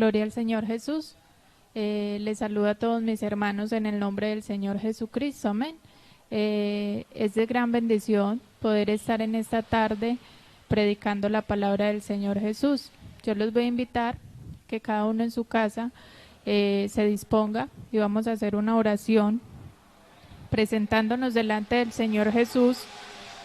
Gloria al Señor Jesús. Les saludo a todos mis hermanos en el nombre del Señor Jesucristo. Amén. Es de gran bendición poder estar en esta tarde predicando la palabra del Señor Jesús. Yo los voy a invitar que cada uno en su casa se disponga y vamos a hacer una oración presentándonos delante del Señor Jesús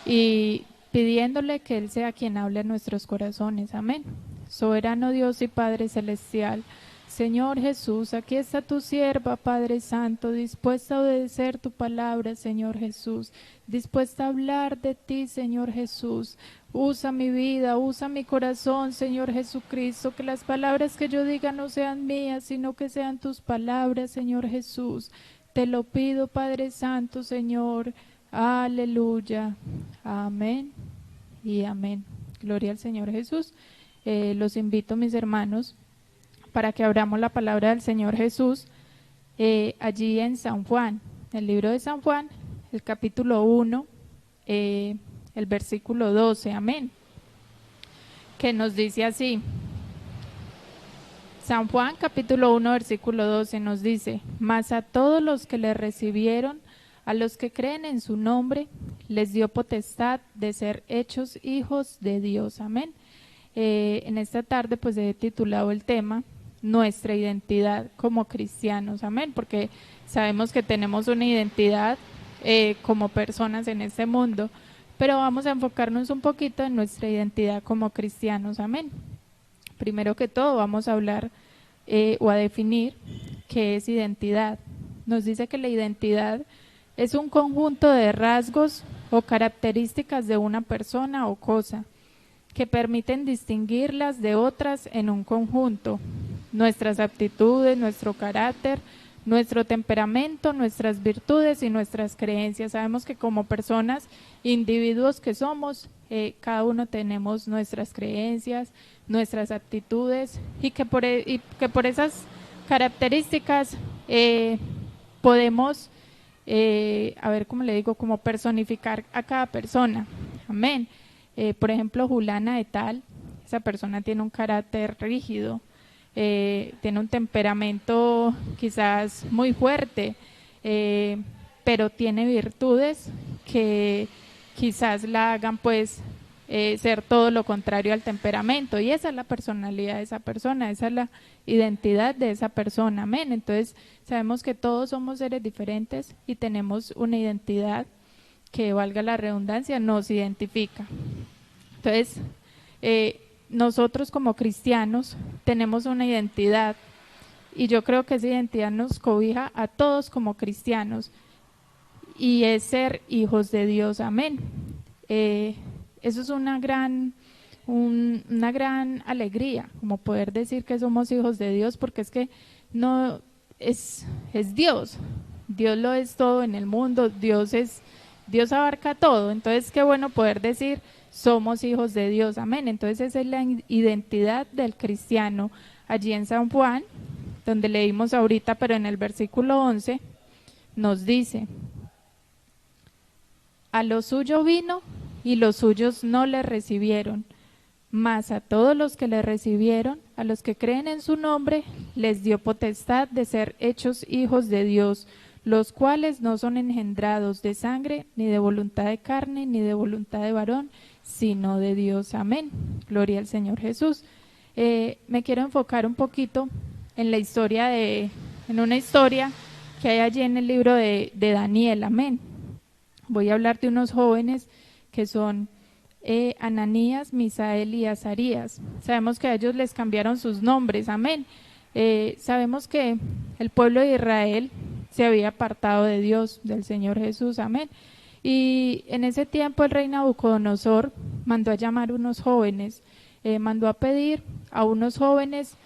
y pidiéndole que Él sea quien hable en nuestros corazones. Amén. Soberano Dios y Padre Celestial, Señor Jesús, aquí está tu sierva, Padre Santo, dispuesta a obedecer tu palabra, Señor Jesús, dispuesta a hablar de ti, Señor Jesús. Usa mi vida, usa mi corazón, Señor Jesucristo, que las palabras que yo diga no sean mías, sino que sean tus palabras, Señor Jesús. Te lo pido, Padre Santo, Señor. Aleluya. Amén y amén. Gloria al Señor Jesús. Los invito, mis hermanos, para que abramos la palabra del Señor Jesús allí en San Juan, el libro de San Juan, el capítulo 1, el versículo 12, amén, que nos dice así. San Juan, capítulo 1, versículo 12, nos dice: mas a todos los que le recibieron, a los que creen en su nombre, les dio potestad de ser hechos hijos de Dios, amén. En esta tarde pues he titulado el tema nuestra identidad como cristianos, amén, porque sabemos que tenemos una identidad como personas en este mundo, pero vamos a enfocarnos un poquito en nuestra identidad como cristianos, amén. Primero que todo vamos a hablar o a definir qué es identidad. Nos dice que la identidad es un conjunto de rasgos o características de una persona o cosa que permiten distinguirlas de otras en un conjunto. Nuestras aptitudes, nuestro carácter, nuestro temperamento, nuestras virtudes y nuestras creencias. Sabemos que como personas, individuos que somos, cada uno tenemos nuestras creencias, nuestras aptitudes y que por esas características podemos, a ver cómo le digo, como personificar a cada persona. Amén. Por ejemplo, Julana de tal, esa persona tiene un carácter rígido, tiene un temperamento quizás muy fuerte, pero tiene virtudes que quizás la hagan pues ser todo lo contrario al temperamento, y esa es la personalidad de esa persona, esa es la identidad de esa persona, amén. Entonces sabemos que todos somos seres diferentes y tenemos una identidad que, valga la redundancia, nos identifica. Entonces, nosotros como cristianos tenemos una identidad y yo creo que esa identidad nos cobija a todos como cristianos y es ser hijos de Dios, amén. Eso es una gran alegría, como poder decir que somos hijos de Dios, porque es que no es Dios lo es todo en el mundo, Dios abarca todo, entonces qué bueno poder decir somos hijos de Dios, amén. Entonces esa es la identidad del cristiano. Allí en San Juan, donde leímos ahorita, pero en el versículo 11, nos dice: a lo suyo vino y los suyos no le recibieron, mas a todos los que le recibieron, a los que creen en su nombre, les dio potestad de ser hechos hijos de Dios, los cuales no son engendrados de sangre, ni de voluntad de carne, ni de voluntad de varón, sino de Dios. Amén. Gloria al Señor Jesús. Me quiero enfocar un poquito en la historia en una historia que hay allí en el libro de Daniel. Amén. Voy a hablar de unos jóvenes que son Ananías, Misael y Azarías. Sabemos que a ellos les cambiaron sus nombres. Amén. Sabemos que el pueblo de Israel se había apartado de Dios, del Señor Jesús, amén. Y en ese tiempo el rey Nabucodonosor mandó a llamar unos jóvenes, mandó a pedir a unos jóvenes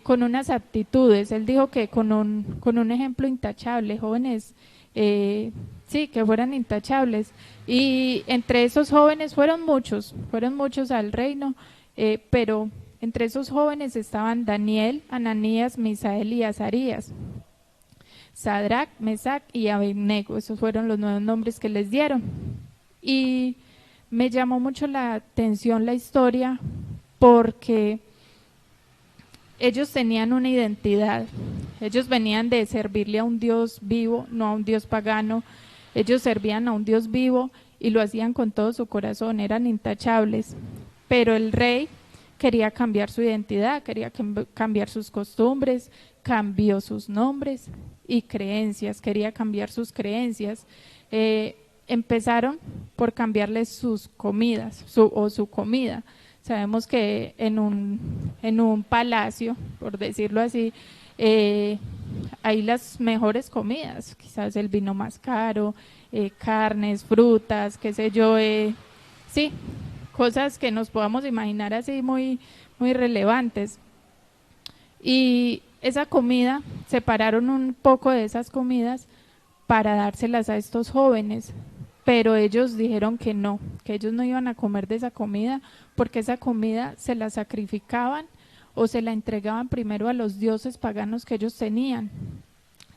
con unas aptitudes. Él dijo que con un ejemplo intachable, jóvenes, sí, que fueran intachables. Y entre esos jóvenes fueron muchos al reino, pero entre esos jóvenes estaban Daniel, Ananías, Misael y Azarías. Sadrac, Mesac y Abednego, esos fueron los nuevos nombres que les dieron. Y me llamó mucho la atención la historia porque ellos tenían una identidad. Ellos venían de servirle a un Dios vivo, no a un Dios pagano. Ellos servían a un Dios vivo y lo hacían con todo su corazón, eran intachables. Pero el rey quería cambiar su identidad, quería cambiar sus costumbres, cambió sus nombres y creencias, quería cambiar sus creencias. Empezaron por cambiarles sus comidas su comida. Sabemos que en un palacio, por decirlo así, hay las mejores comidas, quizás el vino más caro, carnes, frutas, qué sé yo, sí, cosas que nos podamos imaginar así muy, muy relevantes. Y esa comida, separaron un poco de esas comidas para dárselas a estos jóvenes, pero ellos dijeron que no, que ellos no iban a comer de esa comida porque esa comida se la sacrificaban o se la entregaban primero a los dioses paganos que ellos tenían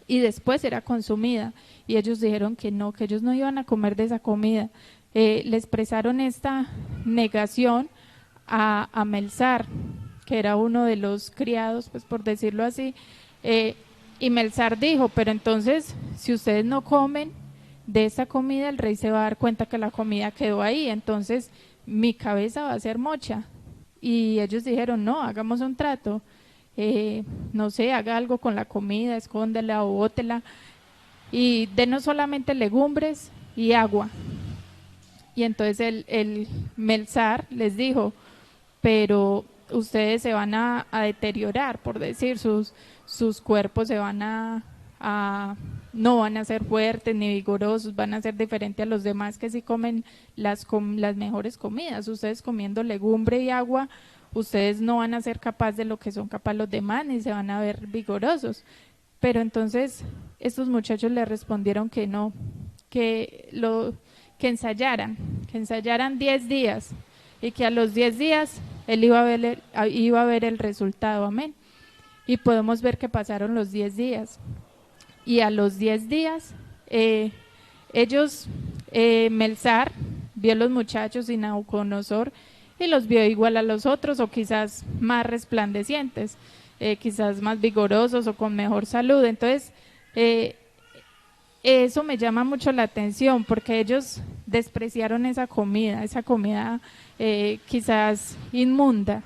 y después era consumida, y ellos dijeron que no, que ellos no iban a comer de esa comida. Le expresaron esta negación a Melzar, que era uno de los criados, pues por decirlo así, y Melzar dijo, pero entonces si ustedes no comen de esa comida, el rey se va a dar cuenta que la comida quedó ahí, entonces mi cabeza va a ser mocha. Y ellos dijeron, no, hagamos un trato, no sé, haga algo con la comida, escóndela o bótela y denos solamente legumbres y agua. Y entonces el Melzar les dijo, pero ustedes se van a deteriorar, por decir, sus cuerpos se van no van a ser fuertes ni vigorosos, van a ser diferentes a los demás que sí comen las mejores comidas. Ustedes comiendo legumbre y agua, ustedes no van a ser capaces de lo que son capaces los demás, ni se van a ver vigorosos. Pero entonces estos muchachos le respondieron que no, que ensayaran 10 días y que a los 10 días él iba a ver el resultado, amén. Y podemos ver que pasaron los 10 días. Y a los 10 días, Melzar vio a los muchachos y Nabucodonosor y los vio igual a los otros, o quizás más resplandecientes, quizás más vigorosos o con mejor salud. Entonces, eso me llama mucho la atención porque ellos despreciaron esa comida quizás inmunda,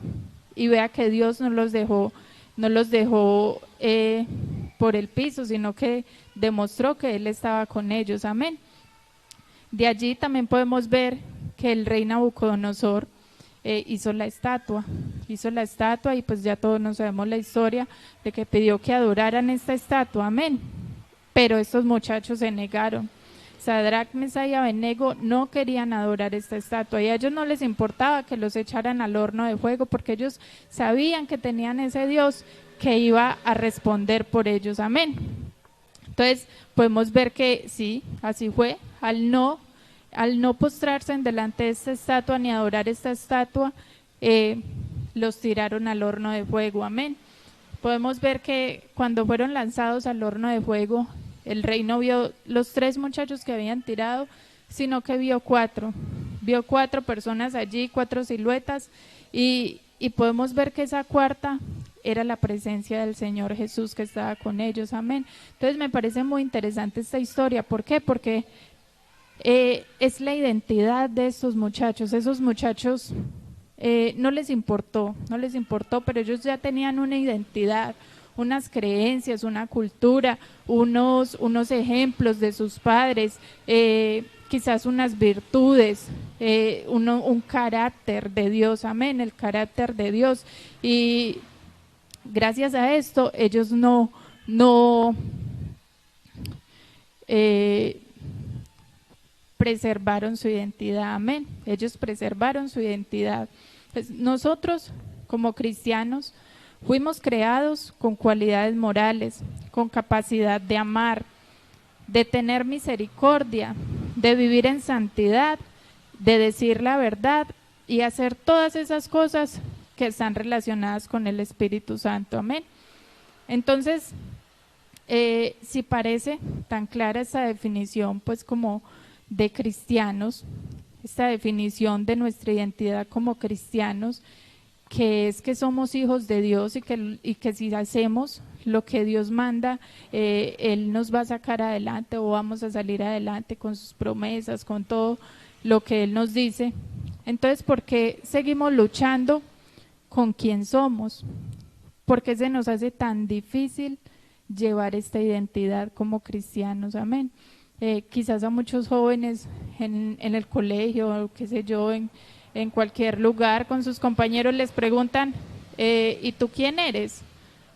y vea que Dios no los dejó por el piso, sino que demostró que Él estaba con ellos, amén. De allí también podemos ver que el rey Nabucodonosor hizo la estatua y pues ya todos nos sabemos la historia de que pidió que adoraran esta estatua, amén. Pero estos muchachos se negaron. Sadrach, Mesach y Abednego no querían adorar esta estatua y a ellos no les importaba que los echaran al horno de fuego porque ellos sabían que tenían ese Dios que iba a responder por ellos, amén. Entonces podemos ver que sí, así fue, al no postrarse en delante de esta estatua ni adorar esta estatua, los tiraron al horno de fuego, amén. Podemos ver que cuando fueron lanzados al horno de fuego, el rey no vio los 3 muchachos que habían tirado, sino que vio 4 personas allí, 4 siluetas, y podemos ver que esa cuarta era la presencia del Señor Jesús que estaba con ellos, amén. Entonces me parece muy interesante esta historia. ¿Por qué? Porque es la identidad de estos muchachos. Esos muchachos no les importó, pero ellos ya tenían una identidad, unas creencias, una cultura, unos ejemplos de sus padres, quizás unas virtudes, un carácter de Dios, amén, el carácter de Dios. Y gracias a esto ellos no preservaron su identidad, amén. Ellos preservaron su identidad. Pues nosotros como cristianos fuimos creados con cualidades morales, con capacidad de amar, de tener misericordia, de vivir en santidad, de decir la verdad y hacer todas esas cosas que están relacionadas con el Espíritu Santo, amén. Entonces, si parece tan clara esta definición, pues como de cristianos, esta definición de nuestra identidad como cristianos, que es que somos hijos de Dios y que si hacemos lo que Dios manda, Él nos va a sacar adelante o vamos a salir adelante con sus promesas, con todo lo que Él nos dice. Entonces, ¿por qué seguimos luchando con quién somos? ¿Por qué se nos hace tan difícil llevar esta identidad como cristianos? Amén. Quizás a muchos jóvenes en el colegio, qué sé yo, en cualquier lugar con sus compañeros les preguntan, ¿y tú quién eres?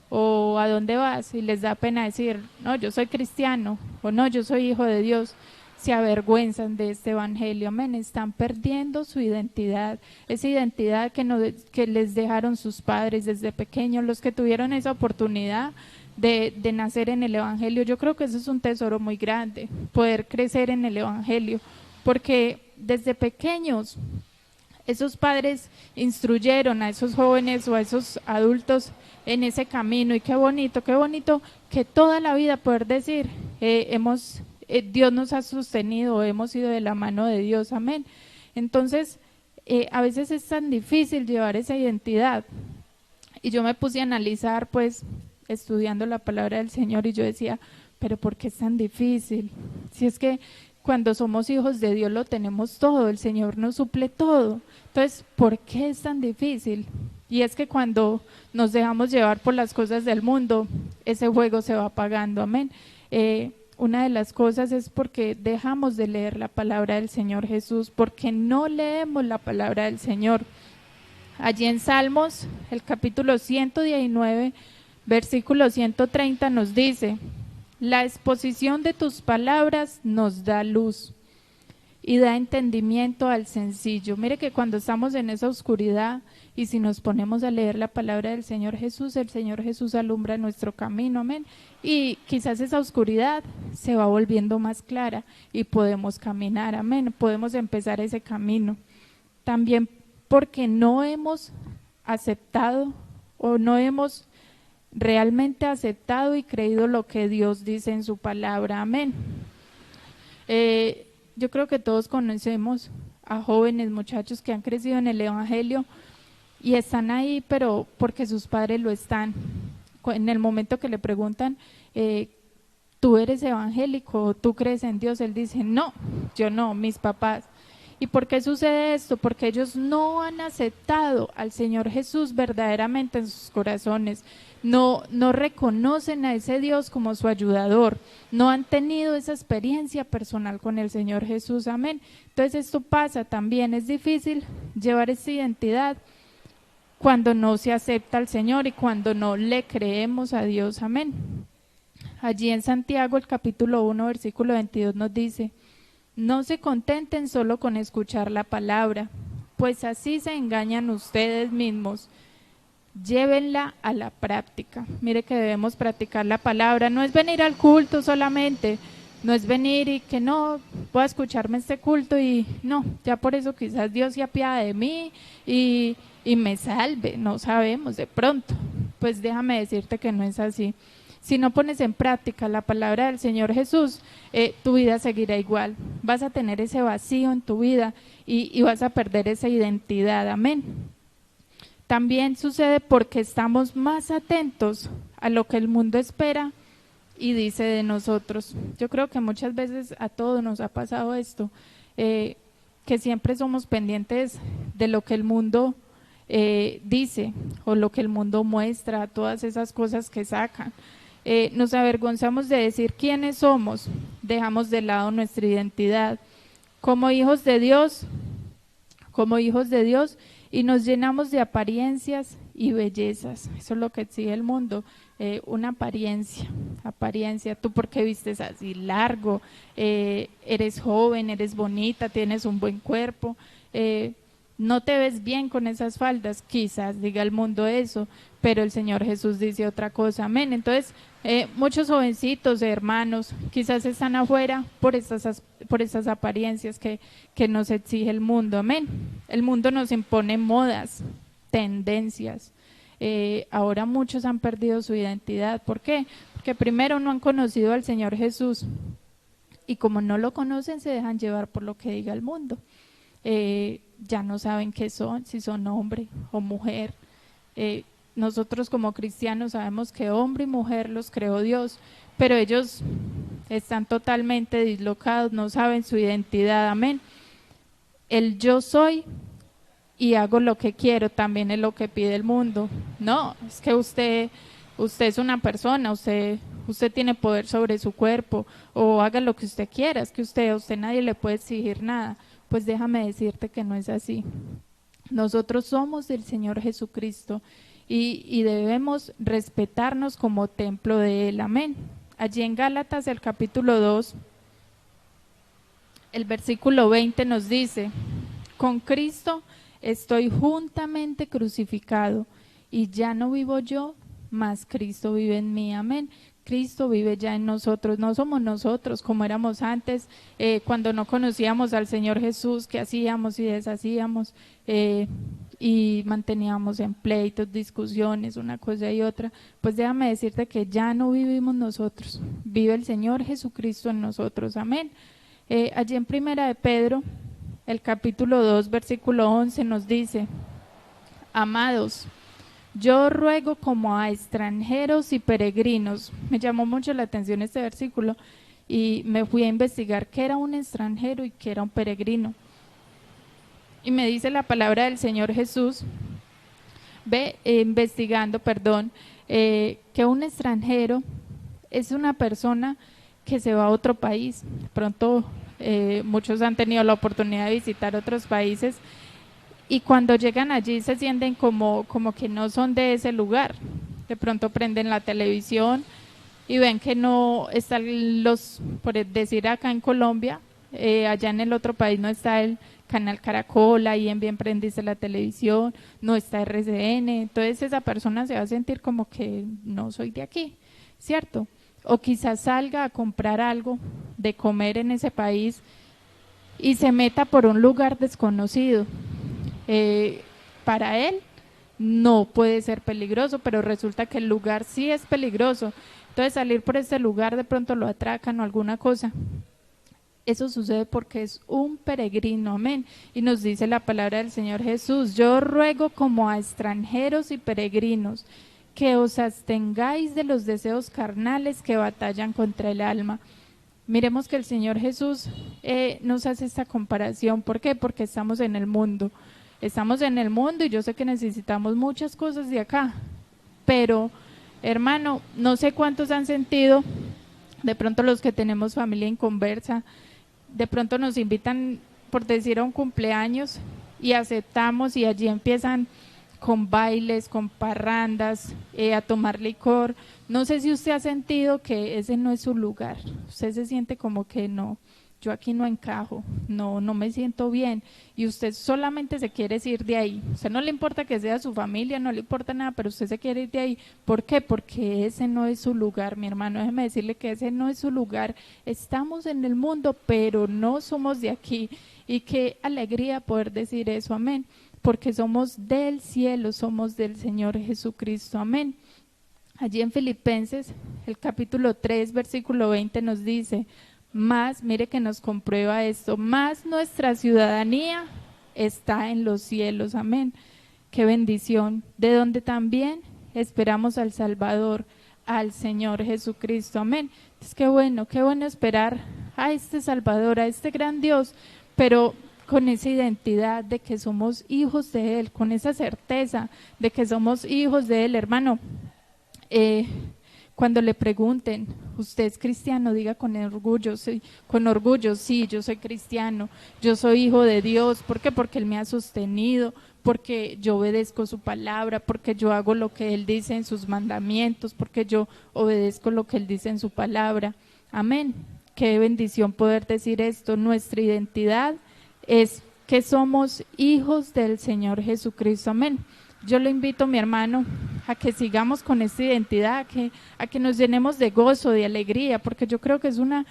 ¿O a dónde vas? Y les da pena decir, no, yo soy cristiano, o no, yo soy hijo de Dios. Se avergüenzan de este evangelio, amén. Están perdiendo su identidad, esa identidad que les dejaron sus padres desde pequeños, los que tuvieron esa oportunidad de nacer en el evangelio. Yo creo que eso es un tesoro muy grande, poder crecer en el evangelio, porque desde pequeños esos padres instruyeron a esos jóvenes o a esos adultos en ese camino. Y qué bonito que toda la vida poder decir, Dios nos ha sostenido, hemos ido de la mano de Dios, amén. Entonces, a veces es tan difícil llevar esa identidad. Y yo me puse a analizar, pues, estudiando la palabra del Señor, y yo decía, pero ¿por qué es tan difícil? Si es que cuando somos hijos de Dios lo tenemos todo, el Señor nos suple todo. Entonces, ¿por qué es tan difícil? Y es que cuando nos dejamos llevar por las cosas del mundo, ese juego se va apagando, amén. Una de las cosas es porque dejamos de leer la palabra del Señor Jesús, porque no leemos la palabra del Señor. Allí en Salmos, el capítulo 119, versículo 130 nos dice, la exposición de tus palabras nos da luz y da entendimiento al sencillo. Mire que cuando estamos en esa oscuridad y si nos ponemos a leer la palabra del Señor Jesús, el Señor Jesús alumbra nuestro camino, amén. Y quizás esa oscuridad se va volviendo más clara y podemos caminar, amén. Podemos empezar ese camino. También porque no hemos aceptado o no hemos realmente aceptado y creído lo que Dios dice en su palabra, amén. Yo creo que todos conocemos a jóvenes, muchachos que han crecido en el evangelio y están ahí, pero porque sus padres lo están. En el momento que le preguntan, ¿tú eres evangélico? ¿Tú crees en Dios? Él dice, no, yo no, mis papás. ¿Y por qué sucede esto? Porque ellos no han aceptado al Señor Jesús verdaderamente en sus corazones. No reconocen a ese Dios como su ayudador. No han tenido esa experiencia personal con el Señor Jesús. Amén. Entonces esto pasa también. Es difícil llevar esa identidad cuando no se acepta al Señor y cuando no le creemos a Dios. Amén. Allí en Santiago, el capítulo 1, versículo 22 nos dice, no se contenten solo con escuchar la palabra, pues así se engañan ustedes mismos. Llévenla a la práctica. Mire que debemos practicar la palabra. No es venir al culto solamente, no es venir y que no, voy a escucharme este culto y no, ya por eso quizás Dios se apiade de mí y me salve. No sabemos, de pronto. Pues déjame decirte que no es así. Si no pones en práctica la palabra del Señor Jesús, tu vida seguirá igual. Vas a tener ese vacío en tu vida y vas a perder esa identidad. Amén. También sucede porque estamos más atentos a lo que el mundo espera y dice de nosotros. Yo creo que muchas veces a todos nos ha pasado esto, que siempre somos pendientes de lo que el mundo dice o lo que el mundo muestra, todas esas cosas que sacan. Nos avergonzamos de decir quiénes somos, dejamos de lado nuestra identidad como hijos de Dios, y nos llenamos de apariencias y bellezas. Eso es lo que exige el mundo, una apariencia. Tú porque vistes así largo, eres joven, eres bonita, tienes un buen cuerpo, no te ves bien con esas faldas, quizás diga el mundo eso, pero el Señor Jesús dice otra cosa, amén. Entonces, muchos jovencitos, hermanos, quizás están afuera por estas apariencias que nos exige el mundo, amén. El mundo nos impone modas, tendencias. Ahora muchos han perdido su identidad. ¿Por qué? Porque primero no han conocido al Señor Jesús y como no lo conocen se dejan llevar por lo que diga el mundo. Ya no saben qué son, si son hombre o mujer, Nosotros como cristianos sabemos que hombre y mujer los creó Dios, pero ellos están totalmente dislocados, no saben su identidad, amén. El yo soy y hago lo que quiero también es lo que pide el mundo. No, es que usted es una persona, usted tiene poder sobre su cuerpo, o haga lo que usted quiera, es que a usted nadie le puede exigir nada. Pues déjame decirte que no es así. Nosotros somos del Señor Jesucristo y debemos respetarnos como templo de Él, amén. Allí en Gálatas, el capítulo 2, el versículo 20 nos dice: con Cristo estoy juntamente crucificado, y ya no vivo yo, mas Cristo vive en mí, amén. Cristo vive ya en nosotros, no somos nosotros como éramos antes, cuando no conocíamos al Señor Jesús, que hacíamos y deshacíamos, y manteníamos en pleitos, discusiones, una cosa y otra. Pues déjame decirte que ya no vivimos nosotros, vive el Señor Jesucristo en nosotros, amén. Allí en Primera de Pedro, el capítulo 2, versículo 11 nos dice: amados, yo ruego como a extranjeros y peregrinos. Me llamó mucho la atención este versículo y me fui a investigar qué era un extranjero y qué era un peregrino. Y me dice la palabra del Señor Jesús, investigando, que un extranjero es una persona que se va a otro país. Pronto muchos han tenido la oportunidad de visitar otros países y cuando llegan allí se sienten como que no son de ese lugar. De pronto prenden la televisión y ven que no están por decir acá en Colombia, allá en el otro país no está el canal Caracol, ahí en bien prendiste la televisión, no está RCN, entonces esa persona se va a sentir como que no soy de aquí, ¿cierto? O quizás salga a comprar algo de comer en ese país y se meta por un lugar desconocido. Para él no puede ser peligroso, pero resulta que el lugar sí es peligroso. Entonces salir por este lugar de pronto lo atracan o alguna cosa. Eso sucede porque es un peregrino, amén. Y nos dice la palabra del Señor Jesús: yo ruego como a extranjeros y peregrinos que os abstengáis de los deseos carnales que batallan contra el alma. Miremos que el Señor Jesús nos hace esta comparación. ¿Por qué? Porque estamos en el mundo. Estamos en el mundo y yo sé que necesitamos muchas cosas de acá, pero hermano, no sé cuántos han sentido, de pronto los que tenemos familia inconversa, de pronto nos invitan por decir a un cumpleaños y aceptamos y allí empiezan con bailes, con parrandas, a tomar licor. No sé si usted ha sentido que ese no es su lugar, usted se siente como que no, yo aquí no encajo, no me siento bien, y usted solamente se quiere ir de ahí. Usted no le importa que sea su familia, no le importa nada, pero usted se quiere ir de ahí. ¿Por qué? Porque ese no es su lugar, mi hermano. Déjeme decirle que ese no es su lugar. Estamos en el mundo, pero no somos de aquí. Y qué alegría poder decir eso, amén, porque somos del cielo, somos del Señor Jesucristo, amén. Allí en Filipenses, el capítulo 3, versículo 20 nos dice: más, mire que nos comprueba esto, más nuestra ciudadanía está en los cielos, amén. Qué bendición, de donde también esperamos al Salvador, al Señor Jesucristo, amén. Es qué bueno esperar a este Salvador, a este gran Dios, pero con esa identidad de que somos hijos de Él, con esa certeza de que somos hijos de Él, hermano. Cuando le pregunten, ¿usted es cristiano? Diga con orgullo, sí, yo soy cristiano, yo soy hijo de Dios. ¿Por qué? Porque Él me ha sostenido, porque yo obedezco su palabra, porque yo hago lo que Él dice en sus mandamientos, porque yo obedezco lo que Él dice en su palabra. Amén. Qué bendición poder decir esto. Nuestra identidad es que somos hijos del Señor Jesucristo. Amén. Yo le invito, mi hermano, a que sigamos con esta identidad, a que nos llenemos de gozo, de alegría, porque yo creo que es una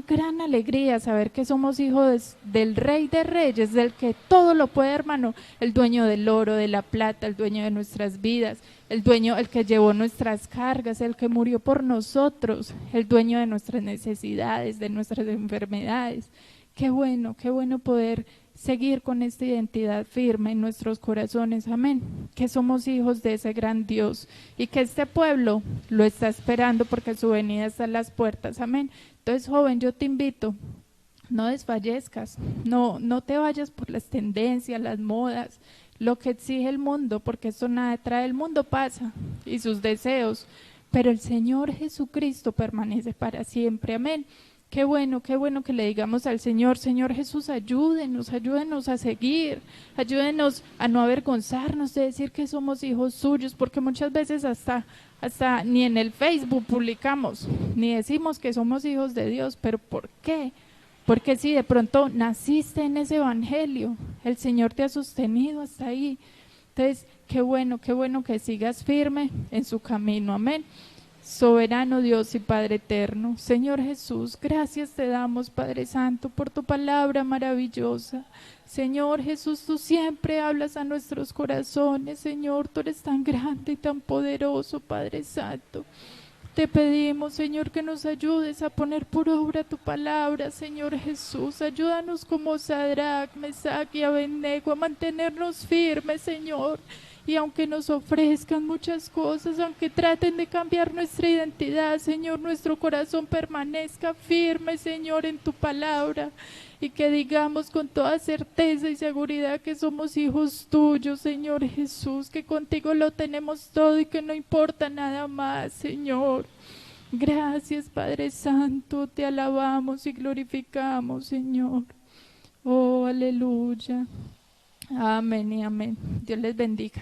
gran alegría saber que somos hijos del Rey de Reyes, del que todo lo puede, hermano, el dueño del oro, de la plata, el dueño de nuestras vidas, el que llevó nuestras cargas, el que murió por nosotros, el dueño de nuestras necesidades, de nuestras enfermedades. Qué bueno poder seguir con esta identidad firme en nuestros corazones, amén, que somos hijos de ese gran Dios y que este pueblo lo está esperando porque su venida está a las puertas, amén. Entonces, joven, yo te invito, no desfallezcas, no te vayas por las tendencias, las modas, lo que exige el mundo, porque eso nada trae, el mundo pasa y sus deseos, pero el Señor Jesucristo permanece para siempre, amén. Qué bueno que le digamos al Señor, Señor Jesús, ayúdenos a seguir, ayúdenos a no avergonzarnos de decir que somos hijos suyos, porque muchas veces hasta ni en el Facebook publicamos, ni decimos que somos hijos de Dios, pero ¿por qué? Porque si de pronto naciste en ese evangelio, el Señor te ha sostenido hasta ahí. Entonces, qué bueno que sigas firme en su camino, amén. Soberano Dios y Padre eterno, Señor Jesús, gracias te damos, Padre Santo, por tu palabra maravillosa. Señor Jesús, tú siempre hablas a nuestros corazones, Señor, tú eres tan grande y tan poderoso, Padre Santo. Te pedimos, Señor, que nos ayudes a poner por obra tu palabra, Señor Jesús. Ayúdanos como Sadrach, Mesach y Abednego a mantenernos firmes, Señor. Y aunque nos ofrezcan muchas cosas, aunque traten de cambiar nuestra identidad, Señor, nuestro corazón permanezca firme, Señor, en tu palabra. Y que digamos con toda certeza y seguridad que somos hijos tuyos, Señor Jesús, que contigo lo tenemos todo y que no importa nada más, Señor. Gracias, Padre Santo, te alabamos y glorificamos, Señor. Oh, aleluya. Amén y amén. Dios les bendiga.